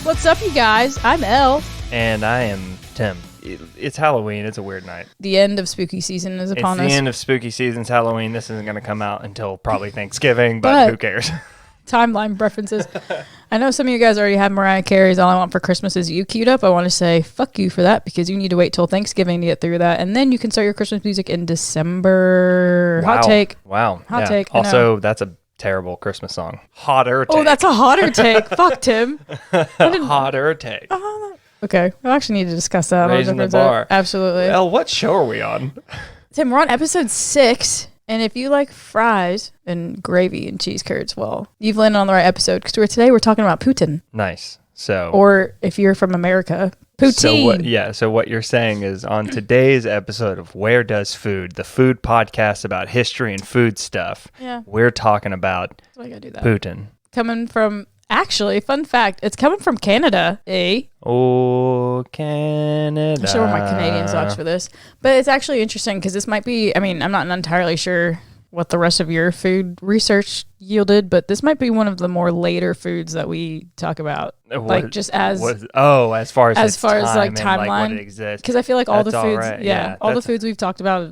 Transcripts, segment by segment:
What's up, you guys? I'm Elle. And I am Tim. It's Halloween. It's a weird night. The end of spooky season is upon us. It's the end of spooky season. It's Halloween. This isn't going to come out until probably Thanksgiving, but who cares? Timeline preferences. I know some of you guys already have Mariah Carey's All I Want for Christmas Is You queued up. I want to say fuck you for that because you need to wait till Thanksgiving to get through that. And then you can start your Christmas music in December. Wow. Hot take. Wow. Hot take. Also, that's a terrible Christmas song. Hotter take. Oh, that's a hotter take. Fuck, Tim. Hotter take. Okay. We'll actually need to discuss that. Raising the bar. Absolutely. Elle, what show are we on? Tim, we're on episode 6. And if you like fries and gravy and cheese curds, well, you've landed on the right episode because today we're talking about Putin. Nice. So, or if you're from America, Poutine. So what you're saying is on today's episode of Where Does Food, the food podcast about history and food stuff, we're talking about Putin. Coming from, actually, fun fact, it's coming from Canada, Oh, Canada. I should wear my Canadian socks for this. But it's actually interesting because this might be, I mean, I'm not entirely sure what the rest of your food research yielded, but this might be one of the more later foods that we talk about. Like just as far as like timeline, because I feel like all the foods, right. all the foods we've talked about,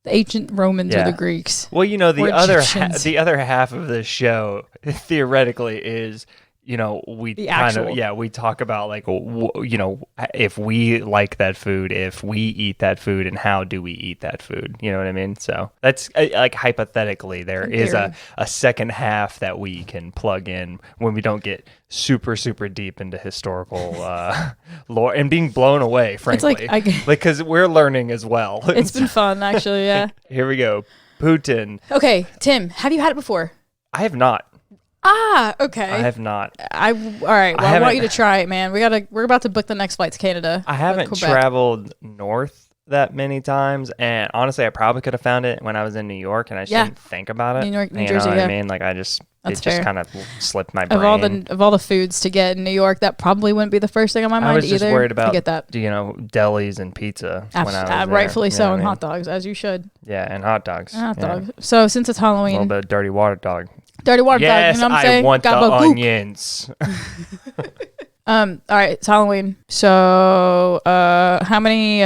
the ancient Romans or the Greeks. Well, you know, the other half of this show theoretically is, you know, we talk about like, you know, if we like that food, if we eat that food, and how do we eat that food? You know what I mean? So that's like hypothetically, there is a second half that we can plug in when we don't get super, super deep into historical lore and being blown away, frankly. It's like, because we're learning as well. It's been fun, actually, yeah. Here we go. Putin. Okay, Tim, have you had it before? I have not. Okay. I have not. All right. Well, I want you to try it, man. We're about to book the next flight to Canada. I haven't traveled north that many times, and honestly, I probably could have found it when I was in New York, and I just didn't think about it. New York, New you Jersey, know what I mean? Like it just kind of slipped my brain. Of all the foods to get in New York, that probably wouldn't be the first thing on my mind either. I was just worried about get that. You know, delis and pizza when I was there. Rightfully so, and hot dogs, as you should. Yeah, and hot dogs. So since it's Halloween, a little bit of dirty water dog. Dirty water dog, you know what I'm saying? I want the onions. All right, it's Halloween. So, how many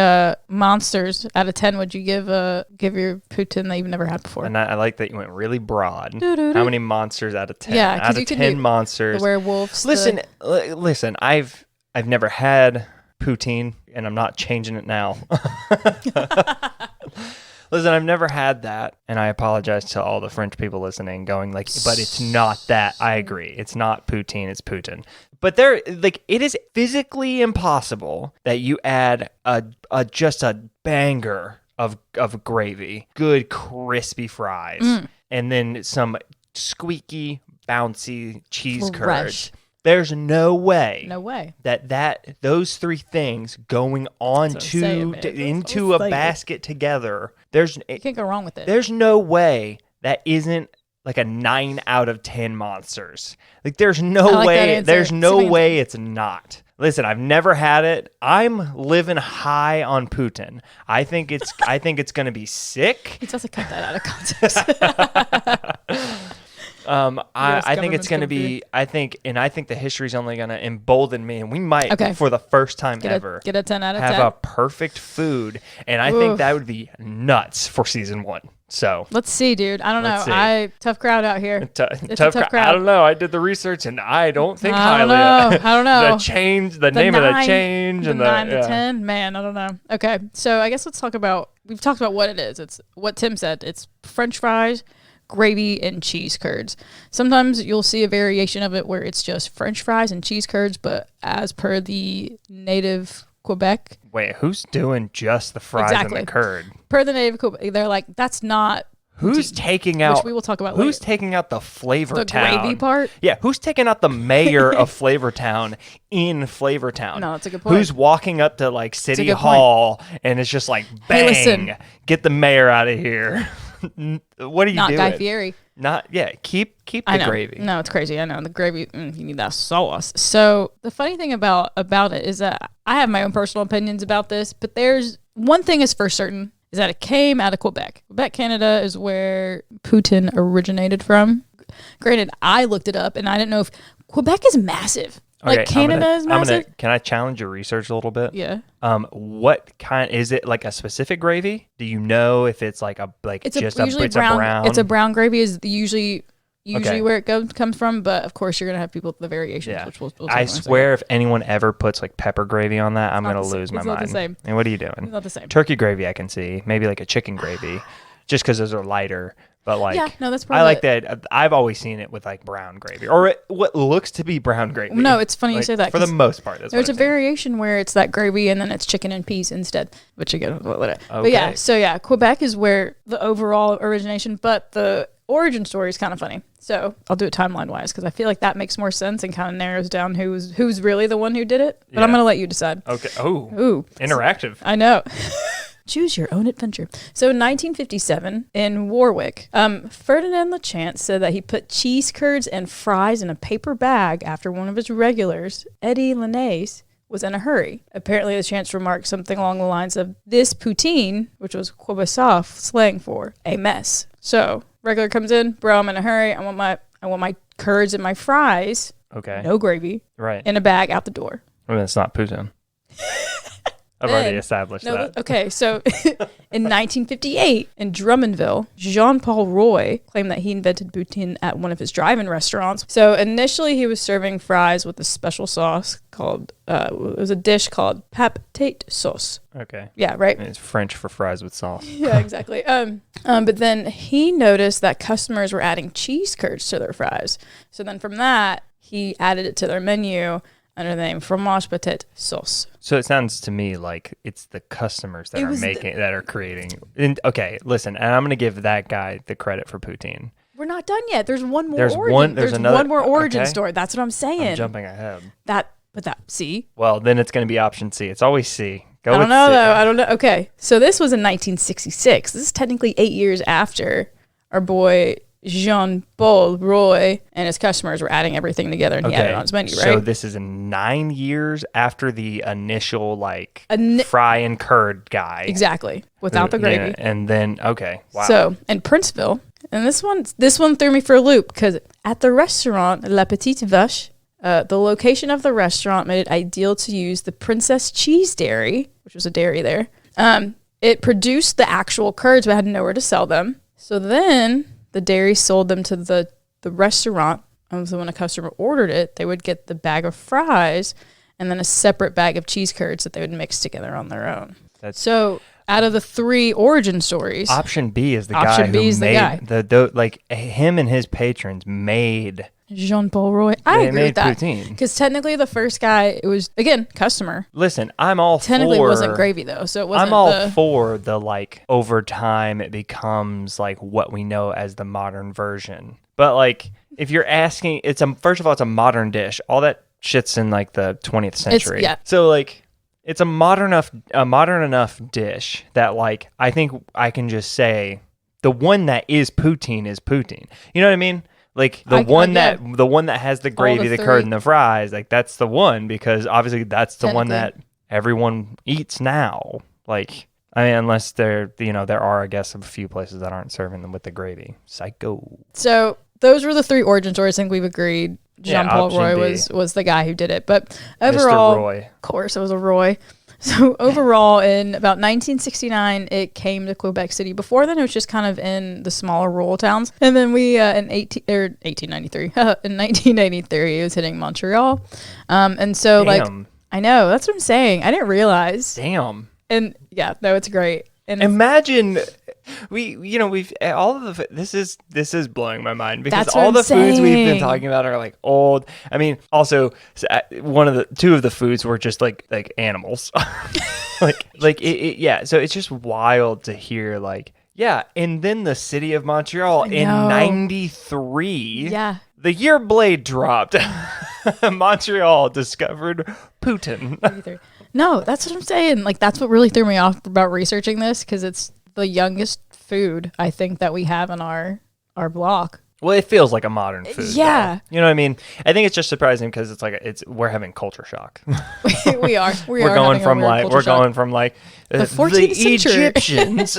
monsters out of 10 would you give your Putin that you've never had before? And I like that you went really broad. How many monsters out of 10? Yeah, out of 10 monsters. The werewolves. Listen. I've never had Poutine, and I'm not changing it now. Listen, I've never had that, and I apologize to all the French people listening, going like, but it's not that. I agree. It's not Poutine, it's Putin. But it is physically impossible that you add just a banger of gravy, good crispy fries, and then some squeaky, bouncy cheese curds. There's no way that those three things going into a basket together. You can't go wrong with it. There's no way that isn't like a 9 out of 10 monsters. Like there's no way. There's no way it's not. Listen, I've never had it. I'm living high on Putin. I think it's going to be sick. He doesn't cut that out of context. I think it's going to be, I think the history's only going to embolden me, and we might, for the first time ever, get a 10 out of 10. Have a perfect food, and I think that would be nuts for season 1. So let's see, dude. I don't know. Tough crowd out here. Tough crowd. I don't know. I did the research, and I don't think highly. I don't know. The name of the change, and the 9 to 10. Man, I don't know. Okay, so I guess let's talk about. We've talked about what it is. It's what Tim said. It's French fries, gravy, and cheese curds. Sometimes you'll see a variation of it where it's just French fries and cheese curds, but as per the native Quebec. Wait, who's doing just the fries and the curd? Per the native Quebec, they're like, that's not. Who's taking out? Which we will talk about later. Who's taking out the Flavortown? The gravy part? Yeah, who's taking out the mayor of Flavortown in Flavortown? No, that's a good point. Who's walking up to like City Hall and it's just like, bang, hey, listen. Get the mayor out of here. What are you doing? Not Guy Fieri. Keep the gravy. No, it's crazy. I know the gravy. You need that sauce. So the funny thing about it is that I have my own personal opinions about this, but there's one thing is for certain is that it came out of Quebec. Quebec, Canada is where Putin originated from. Granted, I looked it up and I didn't know if Quebec is massive. Like Okay, Canada is massive. Can I challenge your research a little bit? Yeah. What kind is it? Like a specific gravy? Do you know if it's like Usually it's a brown? It's a brown gravy is usually Okay. where it comes from, but of course you're gonna have people with the variations, Yeah. which we'll talk I about in a second. swear, if anyone ever puts like pepper gravy on that, I'm not gonna the same. lose my It's not mind. the same. And what are you doing? It's not the same. Turkey gravy, I can see. Maybe like a chicken gravy, just because those are lighter. But like, Yeah, no, that's probably I like that. I've always seen it with like brown gravy or what looks to be brown gravy. No, it's funny you Like, say that, For the 'cause most part, that's There's what a variation where it's that gravy and then it's chicken and peas instead, which again, but yeah. Okay. So yeah, Quebec is where the overall origination, but the origin story is kind of funny. So I'll do it timeline wise because I feel like that makes more sense and kind of narrows down who's really the one who did it. But I'm Yeah. gonna let you decide. Okay. Oh, Ooh, interactive. I know. Choose your own adventure. So in 1957 in Warwick, Ferdinand Lachance said that he put cheese curds and fries in a paper bag after one of his regulars, Eddie Linnaeus, was in a hurry. Apparently, Lachance remarked something along the lines of "this poutine," which was Quebecois slang for a mess. So regular comes in, bro, I'm in a hurry. I want my curds and my fries, Okay. no gravy, Right. in a bag out the door. Well, it's not Poutine. I've Then- already established that. Okay, so in 1958 in Drummondville, Jean-Paul Roy claimed that he invented poutine at one of his drive-in restaurants. So initially he was serving fries with a special sauce called, it was a dish called patate sauce. Okay. Yeah, right? It's French for fries with sauce. Yeah, exactly. But then he noticed that customers were adding cheese curds to their fries. So then from that, he added it to their menu under the name fromage patate sauce. So it sounds to me like it's the customers that are creating. And, okay, listen, and I'm going to give that guy the credit for poutine. We're not done yet. There's one more There's origin. One more origin okay. story. That's what I'm saying. I'm jumping ahead. See? Well, then it's going to be option C. It's always C. Go I with don't know, C. though. I don't know. Okay. So this was in 1966. This is technically 8 years after our boy Jean-Paul Roy and his customers were adding everything together and he had it on his menu, right? So this is 9 years after the initial fry and curd guy. Exactly. Without the gravy. Yeah, and then, okay. Wow. So in Princeville, and this one threw me for a loop because at the restaurant La Petite Vache, the location of the restaurant made it ideal to use the Princess Cheese Dairy, which was a dairy there. It produced the actual curds but had nowhere to sell them. So then the dairy sold them to the restaurant. And so when a customer ordered it, they would get the bag of fries and then a separate bag of cheese curds that they would mix together on their own. So out of the 3 origin stories, option B is the guy who made the him and his patrons made Jean-Paul Roy. I agree with that. Poutine. Because technically the first guy, it was, again, customer. Listen, I'm all Technically for... it wasn't gravy, though, so it wasn't I'm all for the, over time it becomes, what we know as the modern version. But, if you're asking, first of all, it's a modern dish. All that shit's in, the 20th century. Yeah. So, it's a modern enough dish that, I think I can just say the one that is poutine. You know what I mean? The one that has the gravy, the curd, and the fries, that's the one because obviously that's the one that everyone eats now. Unless there are, I guess, a few places that aren't serving them with the gravy. Psycho. So those were the 3 origin stories. I think we've agreed. Jean-Paul Roy was the guy who did it. But overall, Mr. Roy. Of course, it was a Roy. So overall, in about 1969, it came to Quebec City. Before then, it was just kind of in the smaller rural towns. And then we, in 1893, in 1983, it was hitting Montreal. And so, Damn. I know, that's what I'm saying. I didn't realize. Damn. And yeah, no, it's great. And imagine we've all of the this is blowing my mind because That's all what the I'm foods we've been saying. talking about are old. I mean, also two of the foods were just like animals. Yeah, so it's just wild to hear yeah, and then the city of Montreal in 93. Yeah. The year Blade dropped. Montreal discovered Poutine. No, that's what I'm saying. That's what really threw me off about researching this because it's the youngest food I think that we have in our block. Well, it feels like a modern food. Yeah. Though. You know what I mean? I think it's just surprising because we're having culture shock. we are. We're going from the 14th century. Egyptians.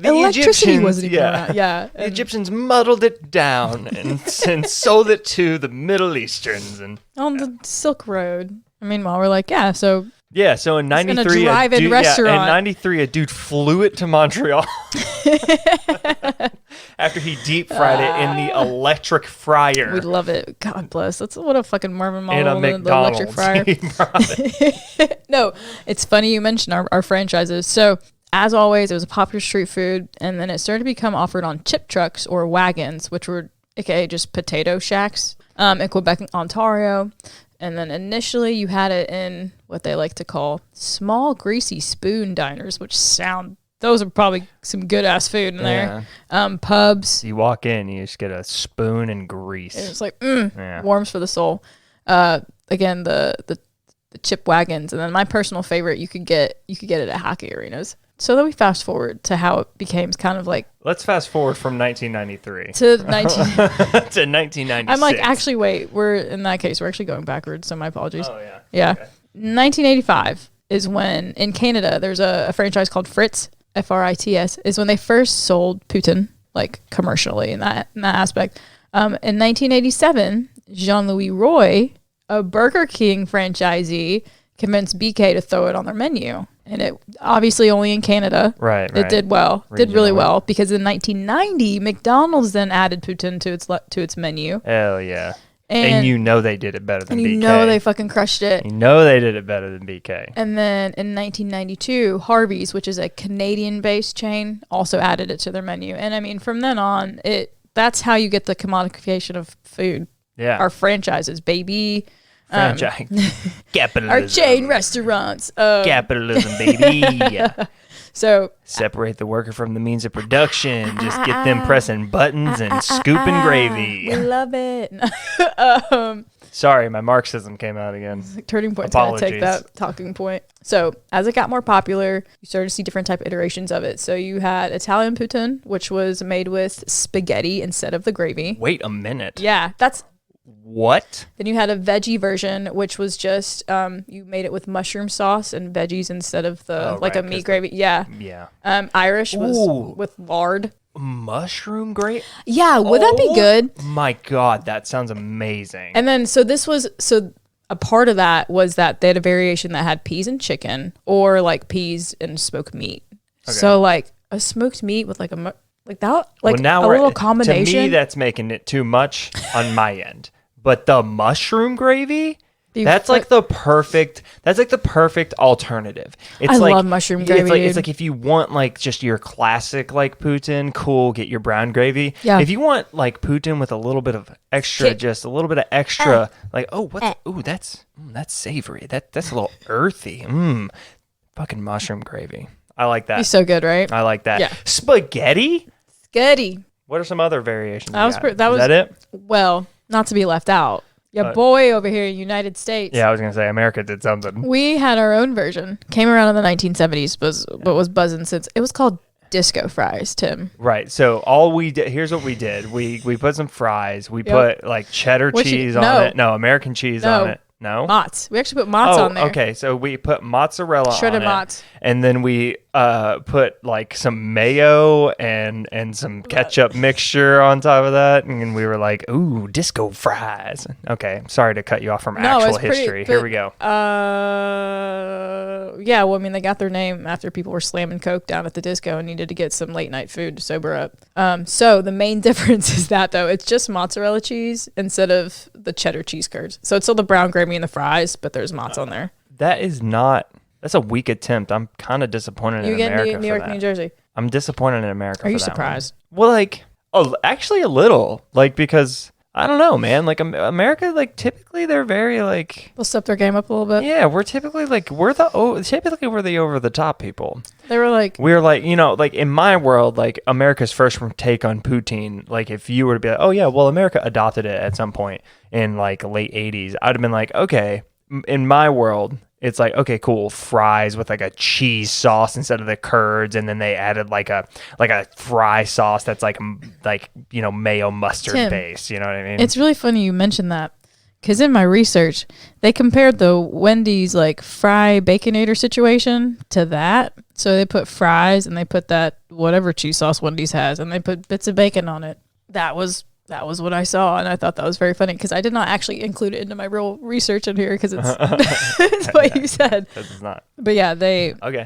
Electricity wasn't even around. Yeah. The Egyptians muddled it down and sold it to the Middle Easterns. And on the Silk Road. Meanwhile, we're like, yeah, so... Yeah, so in 93, a dude flew it to Montreal after he deep fried it in the electric fryer. We love it. God bless. That's what a fucking Marvin model. In a McDonald's. The electric fryer. No, it's funny you mentioned our franchises. So as always, it was a popular street food, and then it started to become offered on chip trucks or wagons, which were aka just potato shacks in Quebec and Ontario. And then initially you had it in what they like to call small greasy spoon diners, which those are probably some good ass food in there. Pubs. You walk in, you just get a spoon and grease. It's like warms for the soul. Again, the chip wagons, and then my personal favorite, you could get it at hockey arenas. So then we fast forward to how it became kind of like... Let's fast forward from 1993 to 1996. I'm like, actually, wait. In that case, we're actually going backwards, so my apologies. Oh, yeah. Yeah. Okay. 1985 is when, in Canada, there's a franchise called Fritz, Frits, is when they first sold Poutine, like, commercially in that aspect. In 1987, Jean-Louis Roy, a Burger King franchisee, convinced BK to throw it on their menu. And it obviously only in Canada. Right. It did well. Regionally. Did really well because in 1990, McDonald's then added Poutine to its menu. Hell yeah. And you know they did it better than BK. You know they fucking crushed it. You know they did it better than BK. And then in 1992, Harvey's, which is a Canadian-based chain, also added it to their menu. And I mean, from then on, that's how you get the commodification of food. Yeah. Our franchises, baby. Franchise. Capitalism. Our chain restaurants. Capitalism, baby. So separate the worker from the means of production. Just get them pressing buttons and scooping gravy. We love it. Sorry, my Marxism came out again. Turning Point's going to take that talking point. So as it got more popular, you started to see different type of iterations of it. So you had Italian poutine, which was made with spaghetti instead of the gravy. Wait a minute. Yeah, that's... What? Then you had a veggie version, which was just you made it with mushroom sauce and veggies instead of a meat gravy. Yeah. Irish was with lard. Mushroom gravy? Yeah, would that be good? My God, that sounds amazing. And then a part of that was that they had a variation that had peas and chicken, or like peas and smoked meat. Okay. So like a smoked meat with little combination. To me, that's making it too much on my end. But the mushroom gravy, that's like the perfect alternative. I love mushroom gravy. It's like if you want like just your classic like poutine, cool, get your brown gravy. Yeah. If you want like poutine with a little bit of extra, that's savory. That's a little earthy. Fucking mushroom gravy. I like that. He's so good, right? I like that. Yeah. Spaghetti? Sketty. What are some other variations? Is that it? Well, not to be left out. Boy over here in the United States. Yeah, I was going to say America did something. We had our own version. Came around in the 1970s, but was buzzing since. It was called disco fries, Tim. Right. So all we did, here's what we did. We put some fries. We put like cheddar cheese on it. No, American cheese on it. No? Mozz. We actually put mozz on there. Okay. So we put mozzarella Shredded on mozz. And then we put like some mayo and some ketchup mixture on top of that. And we were like, ooh, disco fries. Okay. Sorry to cut you off from actual history. Here we go. Yeah. Well, I mean, they got their name after people were slamming Coke down at the disco and needed to get some late night food to sober up. So the main difference is that, though, it's just mozzarella cheese instead of the cheddar cheese curds. So it's still the brown gravy and the fries, but there's mozz on there. That's a weak attempt. I'm kind of disappointed in America. You get New York, New Jersey. I'm disappointed in America. Are you surprised? Well, actually a little, because I don't know, man. Like America, typically they're very they'll step their game up a little bit. Yeah, we're typically we're the over the top people. We're in my world, America's first take on poutine. If you were to be like, oh yeah, well America adopted it at some point in late 80s, I'd have been like, okay, in my world. It's like, okay, cool, fries with a cheese sauce instead of the curds, and then they added a fry sauce that's mayo mustard based. You know what I mean? It's really funny you mentioned that, Because in my research, they compared the Wendy's like fry Baconator situation to that. So they put fries and they put that whatever cheese sauce Wendy's has, and they put bits of bacon on it. That was what I saw, and I thought that was very funny because I did not actually include it into my real research in here because it's, it's what you said. It's not. But yeah,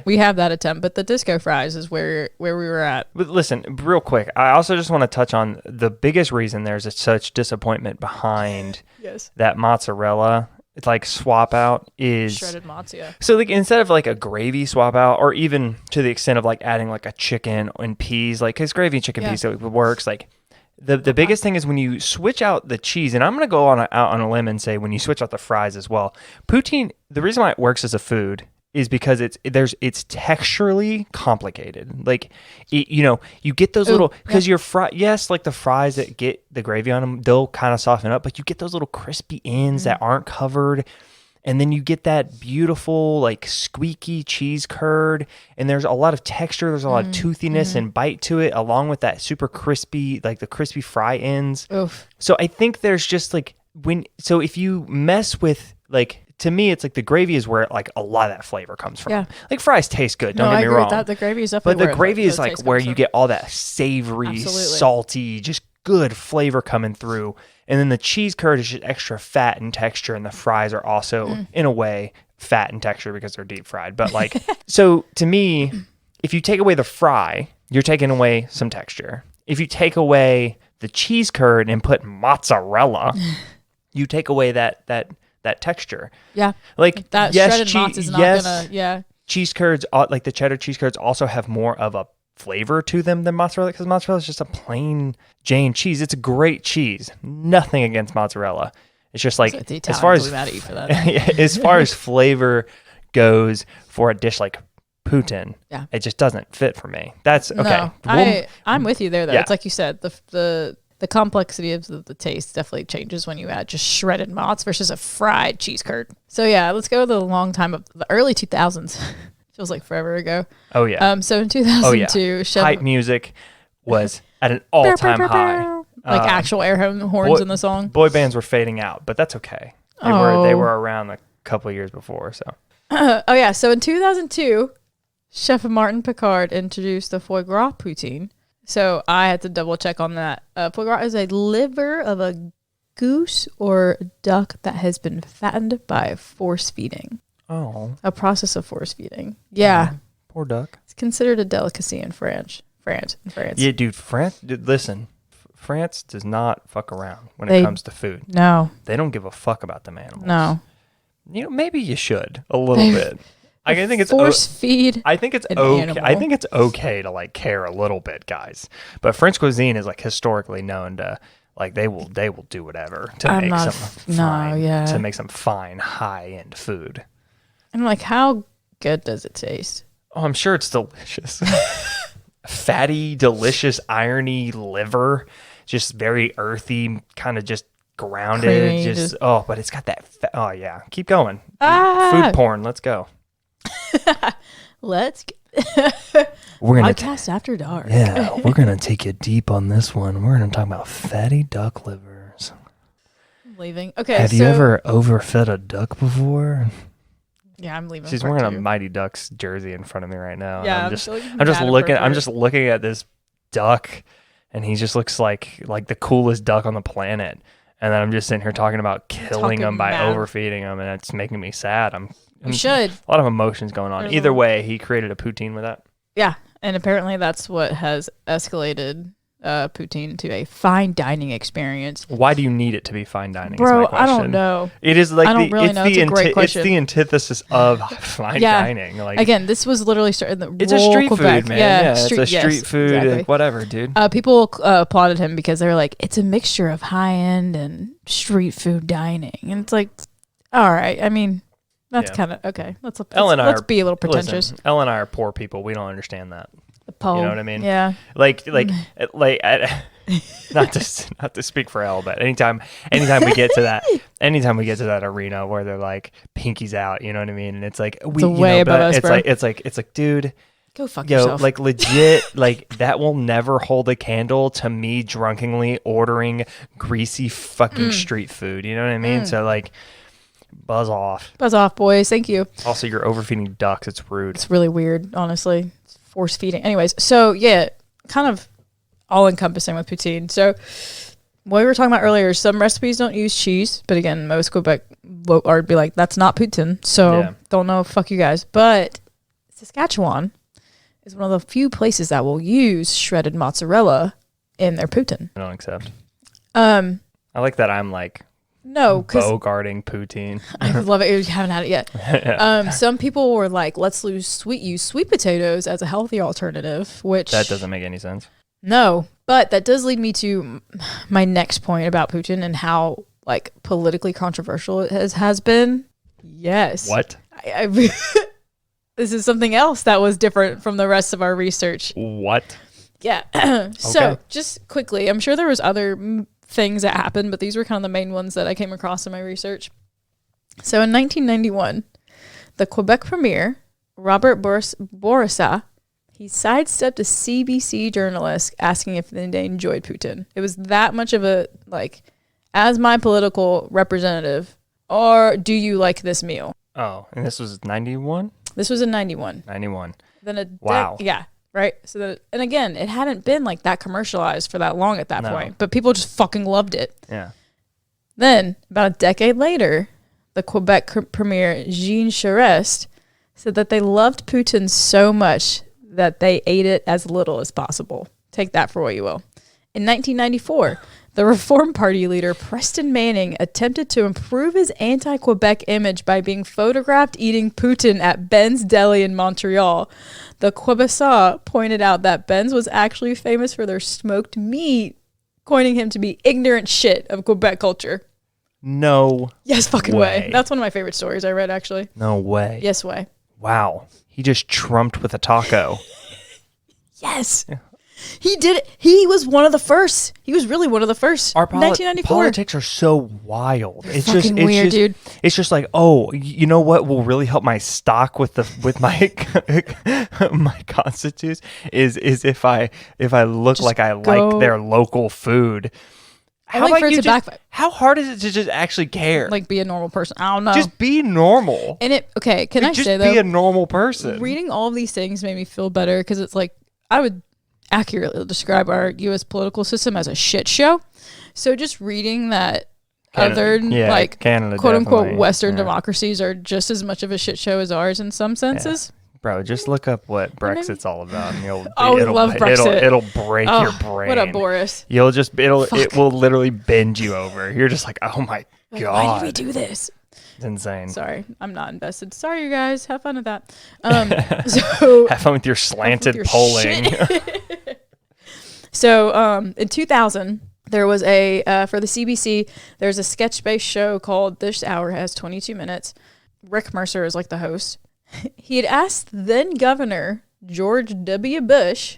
we have that attempt, but the disco fries is where we were at. But listen, real quick, I also just want to touch on the biggest reason there's such disappointment behind that mozzarella. It's like swap out is shredded mozzarella. So like instead of like a gravy swap out, or even to the extent of like adding like a chicken and peas, like because gravy and chicken peas works like. The biggest thing is when you switch out the cheese, and I'm going to go out on a limb and say when you switch out the fries as well. Poutine, the reason why it works as a food is because it's texturally complicated. Like, you get those little, because your like the fries that get the gravy on them, they'll kind of soften up, but you get those little crispy ends that aren't covered. And then you get that beautiful, like, squeaky cheese curd. And there's a lot of texture. There's a lot of toothiness and bite to it, along with that super crispy, like the crispy fry ends. Oof. So I think there's just, like, so if you mess with, like, to me, it's like the gravy is where, like, a lot of that flavor comes from. Yeah. Like, fries taste good. Don't get me agree wrong. with that. The gravy is definitely But the gravy is, like, where you get all that savory, salty, just good flavor coming through. And then the cheese curd is just extra fat in texture, and the fries are also, in a way, fat in texture because they're deep fried. But like, so to me, if you take away the fry, you're taking away some texture. If you take away the cheese curd and put mozzarella, you take away that texture. Yeah. Like, that shredded mozz is not gonna, cheese curds, like the cheddar cheese curds, also have more of a flavor to them than mozzarella, because mozzarella is just a plain Jane cheese. It's a great cheese. Nothing against mozzarella. It's just like as far as mad at you for that. as far as flavor goes for a dish like Poutine, it just doesn't fit for me. That's okay. No, I'm with you there though. It's like you said, the complexity of the taste definitely changes when you add just shredded mozz versus a fried cheese curd. So yeah, let's go to the long time of the early 2000s. Feels like forever ago. Oh yeah. So in 2002, hype music was at an all-time high. Like actual air horns in the song. Boy bands were fading out, but that's okay. They were around a couple of years before. So. So in 2002, Chef Martin Picard introduced the foie gras poutine. So I had to double check on that. Foie gras is a liver of a goose or duck that has been fattened by force feeding. Oh. A process of force feeding. Yeah. Poor duck. It's considered a delicacy in France. Yeah, dude, listen. France does not fuck around when it comes to food. No. They don't give a fuck about them animals. No. Maybe you should a little bit. I think it's force feed. I think it's okay. Animal. I think it's okay to like care a little bit, guys. But French cuisine is like historically known to like they will do whatever to make some fine high end food. And like, how good does it taste? Oh, I'm sure it's delicious. Fatty, delicious, irony liver, just very earthy, kind of just grounded. Creamy, but it's got that. Oh yeah, keep going. Food porn. Let's go. Let's. We're gonna podcast after dark. Yeah, we're gonna take you deep on this one. We're gonna talk about fatty duck livers. I'm leaving. Okay. Have you ever overfed a duck before? Yeah, I'm leaving. She's wearing a Mighty Ducks jersey in front of me right now. Yeah, I'm just looking at this duck, and he just looks like the coolest duck on the planet. And then I'm just sitting here talking about killing him by overfeeding him, and it's making me sad. You should. A lot of emotions going on. Either way, he created a poutine with that. Yeah, and apparently that's what has escalated poutine to a fine dining experience. Why do you need it to be fine dining? Bro, I don't know. It is like I don't really know. It's a great question. It's the antithesis of fine dining. Like, again, this was literally started in the it's a street Quebec. Food, man. Yeah, it's a street food, exactly. Like, whatever, dude. People applauded him because they were like, it's a mixture of high end and street food dining, and it's like, all right. I mean, that's kind of okay. Let's be a little pretentious. Listen, Elle and I are poor people. We don't understand that. The pole. You know what I mean? Yeah. Like. Not to speak for Elle, but anytime we get to that arena where they're like pinkies out, you know what I mean? And it's like way above us, bro. It's like, dude, Go fuck Yo, yourself. like legit, like that will never hold a candle to me drunkenly ordering greasy fucking street food. You know what I mean? So like, buzz off. Buzz off, boys. Thank you. Also, you're overfeeding ducks. It's rude. It's really weird, honestly. It's force feeding. Anyways, so yeah, kind of all encompassing with poutine. So what we were talking about earlier, some recipes don't use cheese, but again, most Quebec would be like, that's not poutine. So don't know, fuck you guys. But Saskatchewan is one of the few places that will use shredded mozzarella in their poutine. I don't accept. I like that I'm like bogarting poutine. I love it. You haven't had it yet. Yeah. Some people were like, let's use sweet potatoes as a healthy alternative, which That doesn't make any sense. No, but that does lead me to my next point about Putin and how like politically controversial it has been. Yes. What? This is something else that was different from the rest of our research. What? Yeah. So just quickly, I'm sure there was other things that happened, but these were kind of the main ones that I came across in my research. So in 1991, the Quebec premier, Robert Bourassa, he sidestepped a CBC journalist asking if they enjoyed Putin. It was that much of a, like, as my political representative, or do you like this meal? Oh, and this was 91? This was in 91. 91. Then wow. Yeah, right? So and again, it hadn't been like that commercialized for that long at that point, but people just fucking loved it. Yeah. Then, about a decade later, the Quebec premier Jean Charest said that they loved Putin so much that they ate it as little as possible. Take that for what you will. In 1994, the Reform Party leader Preston Manning attempted to improve his anti-Quebec image by being photographed eating Putin at Ben's Deli in Montreal. The Québécois pointed out that Ben's was actually famous for their smoked meat, coining him to be ignorant shit of Quebec culture. No. Yes, fucking way. way. That's one of my favorite stories I read, actually. No way. Yes, way. Wow. He just trumped with a taco. Yes. Yeah. He did it. He was one of the first. He was really one of the first. Our 1994. Politics are so wild. It's fucking just weird, dude. It's just like, oh, you know what will really help my stock with my my constitutes is if I look just like I like their local food. How hard is it to just actually care? Like be a normal person. I don't know. Just be normal. And can I say though? Just be a normal person. Reading all of these things made me feel better because it's like I would accurately describe our U.S. political system as a shit show. So just reading that Canada, quote unquote Western democracies are just as much of a shit show as ours in some senses. Yeah. Bro, just look up what Brexit's all about. And we love Brexit. It'll break your brain. What up, Boris? It will literally bend you over. You're just like, oh my God. Why did we do this? It's insane. Sorry, I'm not invested. Sorry, you guys. Have fun with that. So have fun with your slanted polling. So in 2000, there was for the CBC, there's a sketch-based show called This Hour Has 22 Minutes. Rick Mercer is like the host. He had asked then Governor George W. Bush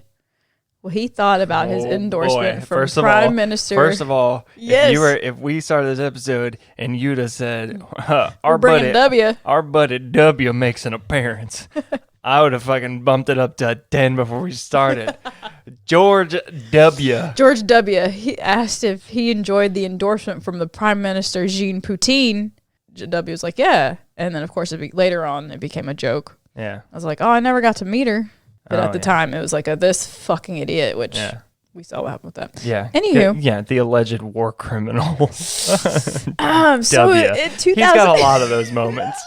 what he thought about his endorsement for Prime Minister. First of all, yes. if we started this episode and you'd have said, our buddy W makes an appearance, I would have fucking bumped it up to a 10 before we started. George W. He asked if he enjoyed the endorsement from the Prime Minister Jean Poutine. W was like, yeah. And then, of course, later on, it became a joke. Yeah. I was like, oh, I never got to meet her. But at the time, it was like this fucking idiot, which we saw what happened with that. Yeah. Anywho. The alleged war criminal. So in 2000... He's got a lot of those moments.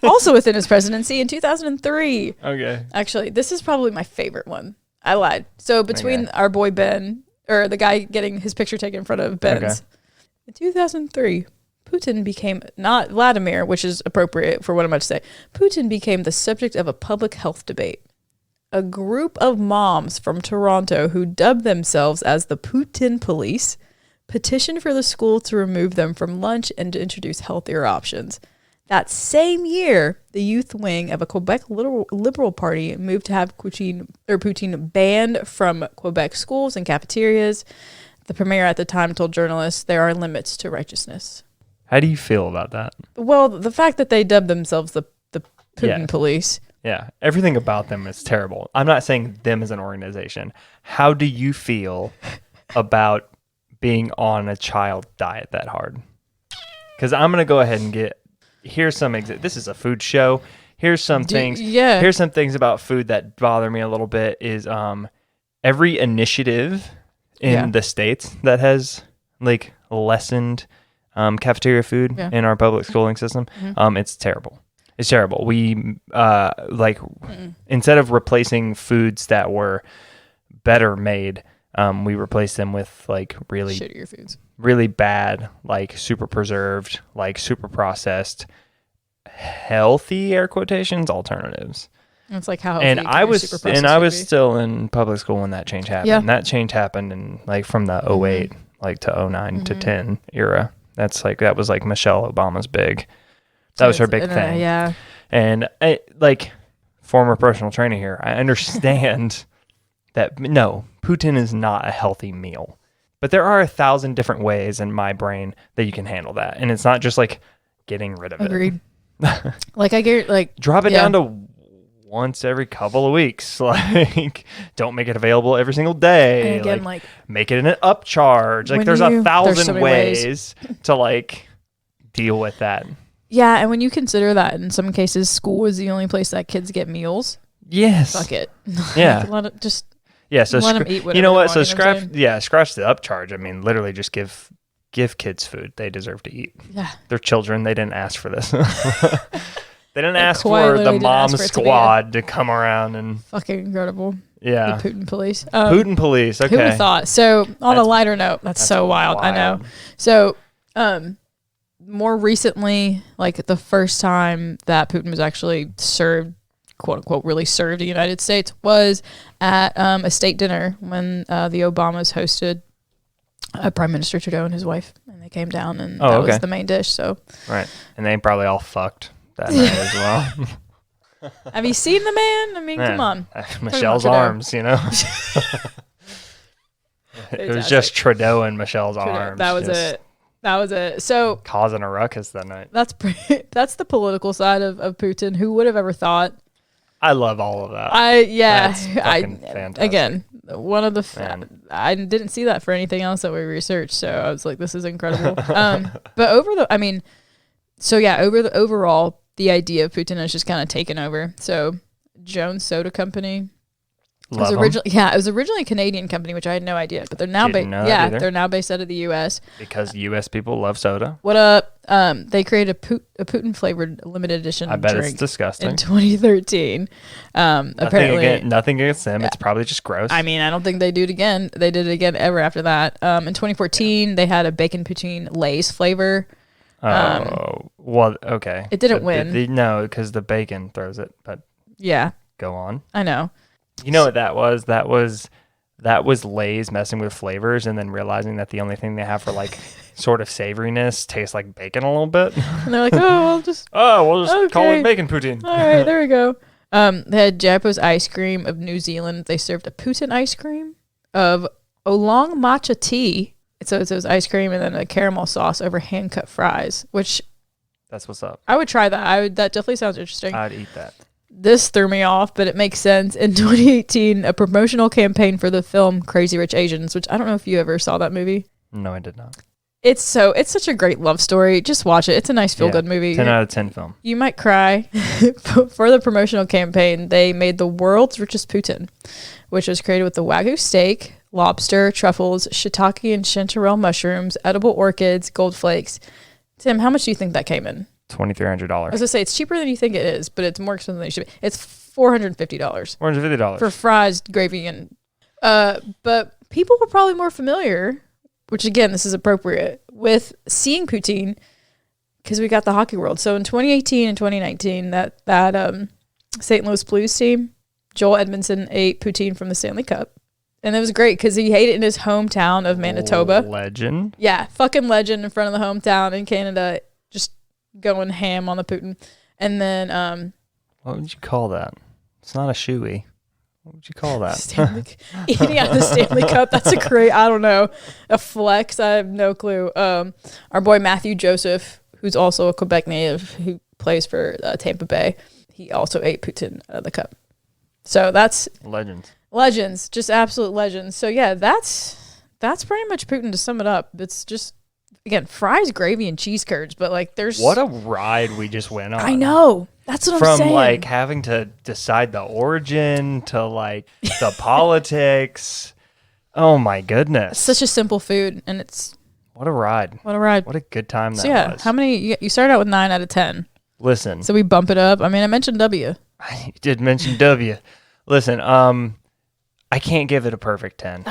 Also within his presidency in 2003. Okay. Actually, this is probably my favorite one. I lied. So between our boy Ben, or the guy getting his picture taken in front of Ben's, in 2003... Putin became, not Vladimir, which is appropriate for what I'm about to say, Putin became the subject of a public health debate. A group of moms from Toronto who dubbed themselves as the Putin Police petitioned for the school to remove them from lunch and to introduce healthier options. That same year, the youth wing of a Quebec Liberal Party moved to have Poutine banned from Quebec schools and cafeterias. The premier at the time told journalists there are limits to righteousness. How do you feel about that? Well, the fact that they dubbed themselves the Putin Police. Yeah, everything about them is terrible. I'm not saying them as an organization. How do you feel about being on a child diet that hard? Because I'm gonna go ahead and here's some this is a food show. Here's some things. Yeah. Here's some things about food that bother me a little bit. Is every initiative in the states that has like lessened cafeteria food in our public schooling system, it's terrible. It's terrible. We instead of replacing foods that were better made, we replaced them with like really shittier foods, really bad, like super preserved, like super processed, healthy air quotations alternatives. It's like how and I was still in public school when that change happened. Yeah. That change happened in like from the 08 like to 09 to 10 era. That was like Michelle Obama's big. That was her big thing. Yeah. And like former personal trainer here, I understand that no, Poutine is not a healthy meal. But there are 1,000 different ways in my brain that you can handle that. And it's not just like getting rid of Agreed. it. Like I get like drop it down to once every couple of weeks. Like don't make it available every single day. And again, like make it in an upcharge. Like there's 1,000 ways to like deal with that. Yeah, and when you consider that in some cases school is the only place that kids get meals. Yes. Fuck it. Yeah. Let them eat whatever you know what? So scratch the upcharge. I mean, literally just give kids food. They deserve to eat. Yeah. They're children. They didn't ask for this. They didn't ask for the mom squad to come around and fucking incredible. Yeah. The Putin police. Putin police. Okay. Who would have thought? So on a lighter note, that's so wild. I know. So more recently, like the first time that Putin was actually served, quote unquote, really served the United States was at a state dinner when the Obamas hosted Prime Minister Trudeau and his wife, and they came down, and that was the main dish. So right, and they probably all fucked that night as well. Have you seen the man? I mean, come on. Michelle's arms, you know. It was just Trudeau and Michelle's arms. That was it. That was it. So causing a ruckus that night. That's the political side of Putin. Who would have ever thought? I love all of that. That's fantastic. Again, one of the I didn't see that for anything else that we researched, so I was like, this is incredible. But overall, the idea of Putin has just kind of taken over. So Jones Soda Company. It was originally a Canadian company, which I had no idea, but they're now they're now based out of the U.S. because U.S. people love soda. What up? They created a Putin flavored limited edition. I bet drink it's disgusting. In 2013. Apparently, nothing against them. It's probably just gross. I mean, I don't think they do it again. They did it again ever after that. In 2014, they had a bacon poutine Lay's flavor. Well, okay. It didn't win. No, because the bacon throws it. But yeah, go on. I know. You know what that was? That was Lay's messing with flavors and then realizing that the only thing they have for like sort of savoriness tastes like bacon a little bit. And they're like, we'll just call it bacon poutine. All right, there we go. They had Japo's ice cream of New Zealand. They served a Putin ice cream of oolong matcha tea. So it was ice cream and then a caramel sauce over hand cut fries, which that's what's up. I would try that. That definitely sounds interesting. I'd eat that. This threw me off, but it makes sense. In 2018, a promotional campaign for the film Crazy Rich Asians, which I don't know if you ever saw that movie. No, I did not. It's such a great love story. Just watch it. It's a nice feel-good movie. 10 out of 10 film. You might cry. For the promotional campaign, they made the world's richest Putin, which was created with the Wagyu steak, lobster, truffles, shiitake and chanterelle mushrooms, edible orchids, gold flakes. Tim, how much do you think that came in? $2,300. I was gonna say it's cheaper than you think it is, but it's more expensive than it should be. It's $450. $450 for fries, gravy, and but people were probably more familiar, which again, this is appropriate, with seeing Poutine because we got the Hockey World. So in 2018 and 2019, that St. Louis Blues team, Joel Edmondson ate poutine from the Stanley Cup. And it was great because he ate it in his hometown of Manitoba. Legend. Yeah, fucking legend in front of the hometown in Canada, just going ham on the Putin. And then... what would you call that? It's not a shoey. What would you call that? Eating out of the Stanley Cup. That's a great, I don't know, a flex. I have no clue. Our boy Matthew Joseph, who's also a Quebec native, who plays for Tampa Bay. he also ate Putin out of the cup. So that's legends, just absolute legends. So yeah, that's pretty much Putin to sum it up. It's just, again, fries, gravy, and cheese curds. But like, there's what a ride we just went on. I know. That's what I'm saying. From like having to decide the origin to like the politics. Oh my goodness! It's such a simple food, and it's what a ride. What a ride! What a good time that was. How many? You started out with 9 out of 10. Listen. So we bump it up. I mean, I mentioned W. I did mention W. Listen, I can't give it a perfect 10.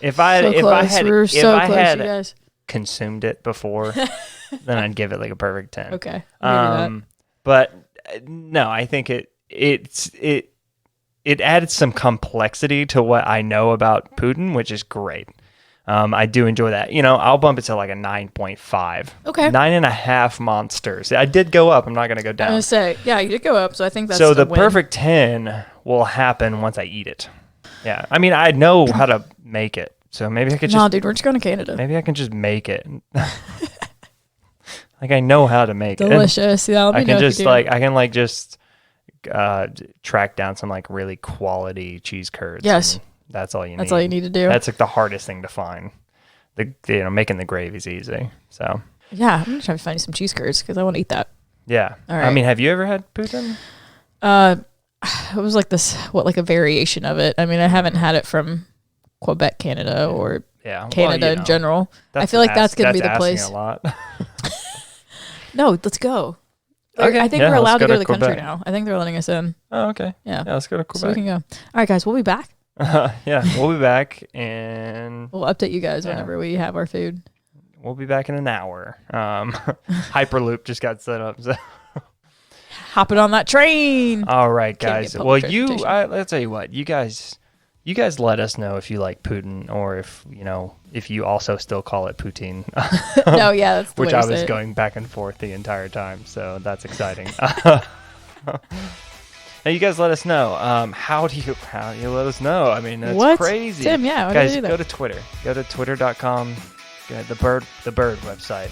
If I had consumed it before, then I'd give it like a perfect 10. Okay. But no, I think it added some complexity to what I know about Putin, which is great. I do enjoy that. I'll bump it to like a 9.5. Okay. 9.5 monsters. I did go up. I'm not going to go down. I was going to say, yeah, you did go up. So I think that's so the win. perfect 10 will happen once I eat it. Yeah. I mean, I know how to make it. So maybe I could just... No, dude, we're just going to Canada. Maybe I can just make it. Like, I know how to make it. Delicious. Yeah, I can just track down some like really quality cheese curds. Yes. That's all you need. That's all you need to do. That's like the hardest thing to find. Making the gravy's easy. So yeah, I'm gonna try to find you some cheese curds because I want to eat that. Yeah. All right. I mean, have you ever had Putin? It was like this, like a variation of it. I mean, I haven't had it from Quebec, Canada, or Canada in general. I feel like that's gonna be the place. A lot. No, let's go. Okay. I think we're allowed to go to the country now. I think they're letting us in. Oh, okay. Yeah. Let's go to Quebec. So we can go. All right, guys, we'll be back. Yeah, we'll be back, and we'll update you guys whenever we have our food. We'll be back in an hour. Hyperloop just got set up. So. Hopping on that train. All right, guys. Well, let's tell you what. You guys let us know if you like Putin, or if you also still call it Poutine. No, yeah, that's the which way I was going back and forth the entire time. So that's exciting. Now you guys let us know. How do you let us know? I mean, that's crazy. Tim, yeah, guys, go to Twitter. Go to twitter.com, the bird website,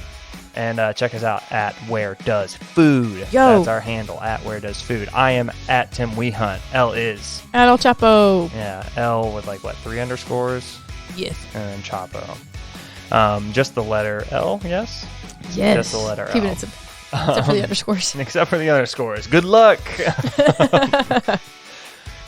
and check us out at Where Does Food. Yo. That's our handle, at Where Does Food. I am at Tim Wehunt. L is at El Chapo. Yeah, L with 3 underscores. Yes. And then Chapo. Just the letter L. Yes. Yes. Just the letter Keeping L. it simple. Except for the underscores. Except for the underscores. Good luck.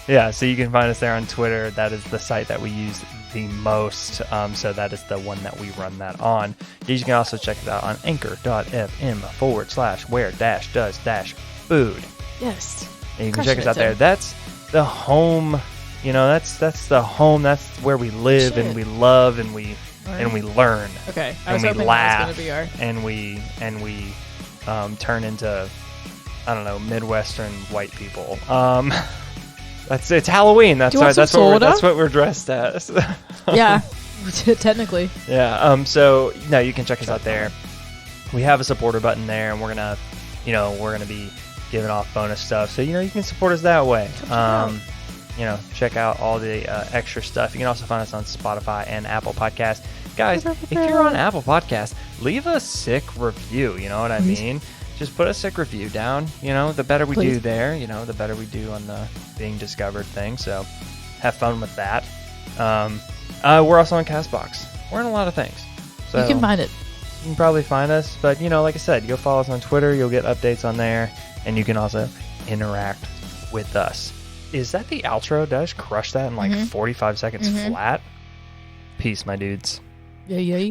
Yeah, so you can find us there on Twitter. That is the site that we use the most. So that is the one that we run that on. You can also check it out on anchor.fm/where-does-food. Yes. And you can check us out there. That's the home. That's the home. That's where we live and we love and we learn. Okay. And we laugh and we turn into, I don't know, Midwestern white people. It's Halloween. That's what we're dressed as. Yeah, technically. Yeah. So no, you can check us out there. We have a supporter button there, and we're gonna be giving off bonus stuff. So you can support us that way. Check out all the extra stuff. You can also find us on Spotify and Apple Podcasts. Guys, if you're on Apple Podcasts, leave a sick review. You know what I mean? Just put a sick review down. The better we do there, the better we do on the being discovered thing. So have fun with that. We're also on CastBox. We're in a lot of things. So you can find it. You can probably find us. But, like I said, go follow us on Twitter. You'll get updates on there. And you can also interact with us. Is that the outro? Did I just crush that in 45 seconds flat? Peace, my dudes. Yeah.